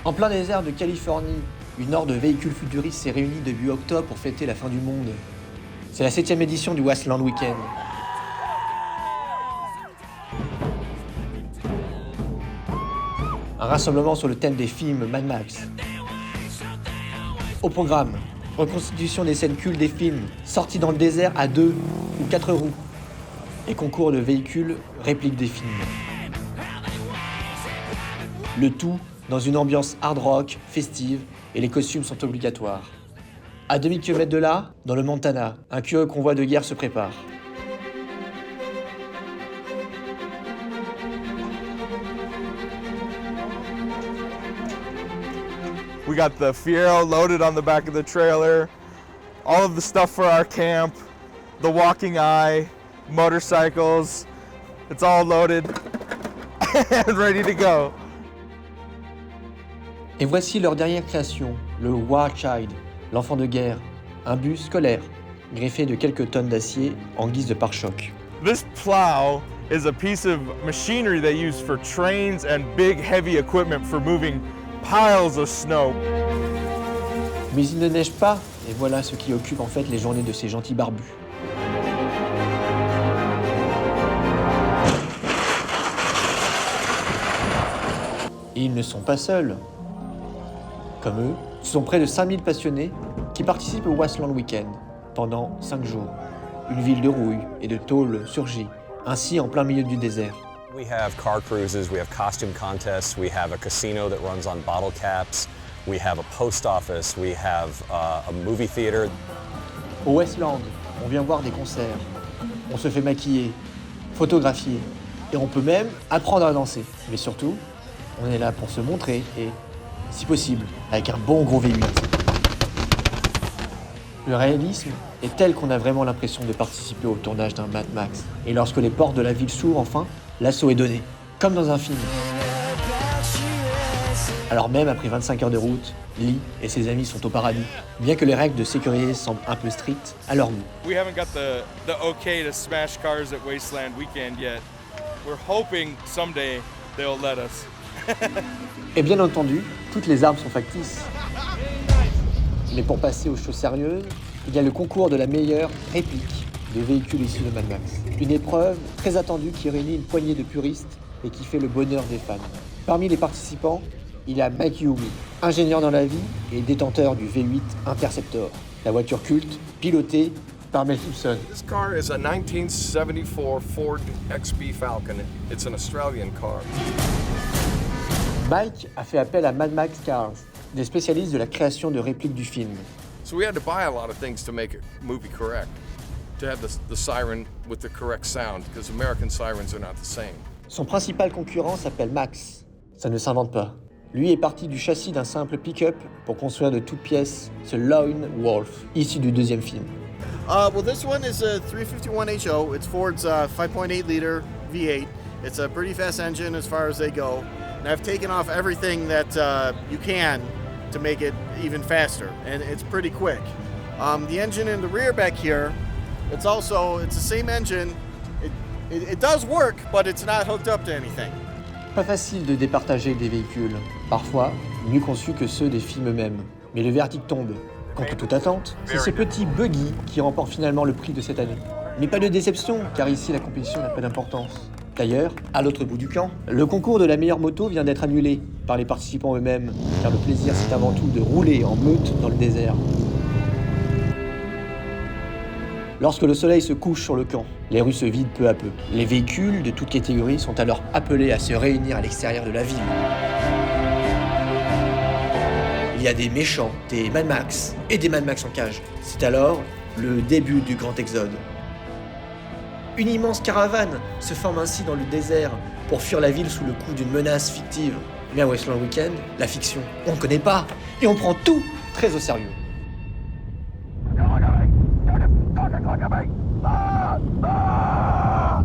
En plein désert de Californie, une horde de véhicules futuristes s'est réunie début octobre pour fêter la fin du monde. C'est la 7e édition du Wasteland Weekend. Un rassemblement sur le thème des films Mad Max. Au programme, reconstitution des scènes cultes des films, sorties dans le désert à 2 ou 4 roues, et concours de véhicules répliques des films. Le tout dans une ambiance hard rock, festive, et les costumes sont obligatoires. À 2000 km de là, dans le Montana, un curieux convoi de guerre se prépare. We got the Fiero loaded on the back of the trailer, all of the stuff for our camp, the walking eye, motorcycles, it's all loaded and ready to go. Et voici leur dernière création, le War Child, l'enfant de guerre, un bus scolaire, greffé de quelques tonnes d'acier en guise de pare-choc. This plow is a piece of machinery they use for trains and big heavy equipment for moving piles of snow. Mais il ne neige pas, et voilà ce qui occupe en fait les journées de ces gentils barbus. Et ils ne sont pas seuls. Comme eux, ce sont près de 5000 passionnés qui participent au Wasteland Weekend pendant 5 jours. Une ville de rouille et de tôle surgit, ainsi en plein milieu du désert. We have car cruises, we have costume contests, we have a casino that runs on bottle caps, we have a post office, we have a movie theater. Au Wasteland, on vient voir des concerts, on se fait maquiller, photographier, et on peut même apprendre à danser. Mais surtout, on est là pour se montrer et, si possible, avec un bon gros V8. Le réalisme est tel qu'on a vraiment l'impression de participer au tournage d'un Mad Max. Et lorsque les portes de la ville s'ouvrent enfin, l'assaut est donné, comme dans un film. Alors même après 25 heures de route, Lee et ses amis sont au paradis, bien que les règles de sécurité semblent un peu strictes à leur goût. We haven't got the okay to smash cars at Wasteland Weekend yet. We're hoping someday they'll let us. Et bien entendu, toutes les armes sont factices. Mais pour passer aux choses sérieuses, il y a le concours de la meilleure réplique des véhicules issus de Mad Max. Une épreuve très attendue qui réunit une poignée de puristes et qui fait le bonheur des fans. Parmi les participants, il y a Mike Hume, ingénieur dans la vie et détenteur du V8 Interceptor, la voiture culte pilotée par Mel Gibson. This car is a 1974 Ford XB Falcon. It's an Australian car. Mike a fait appel à Mad Max Cars, des spécialistes de la création de répliques du film. So we had to buy a lot of things to make a movie correct, to have the siren with the correct sound, because American sirens are not the same. Son principal concurrent s'appelle Max. Ça ne s'invente pas. Lui est parti du châssis d'un simple pick-up pour construire de toutes pièces ce Lone Wolf, issu du deuxième film. Well, this one is a 351 HO. It's Ford's 5.8 liter V8. It's a pretty fast engine as far as they go. And I've taken off everything that you can to make it even faster, and it's pretty quick. The engine in the rear back here, it's the same engine. It does work, but it's not hooked up to anything. Pas facile de départager des véhicules, parfois mieux conçus que ceux des films eux-mêmes. Mais le verdict tombe. Contre toute attente, c'est ce petit buggy qui remporte finalement le prix de cette année. Mais pas de déception, car ici la compétition n'a pas d'importance. D'ailleurs, à l'autre bout du camp, le concours de la meilleure moto vient d'être annulé par les participants eux-mêmes, car le plaisir c'est avant tout de rouler en meute dans le désert. Lorsque le soleil se couche sur le camp, les rues se vident peu à peu. Les véhicules de toutes catégories sont alors appelés à se réunir à l'extérieur de la ville. Il y a des méchants, des Mad Max et des Mad Max en cage. C'est alors le début du grand exode. Une immense caravane se forme ainsi dans le désert pour fuir la ville sous le coup d'une menace fictive. Mais à Wasteland Weekend, la fiction, on ne connaît pas et on prend tout très au sérieux.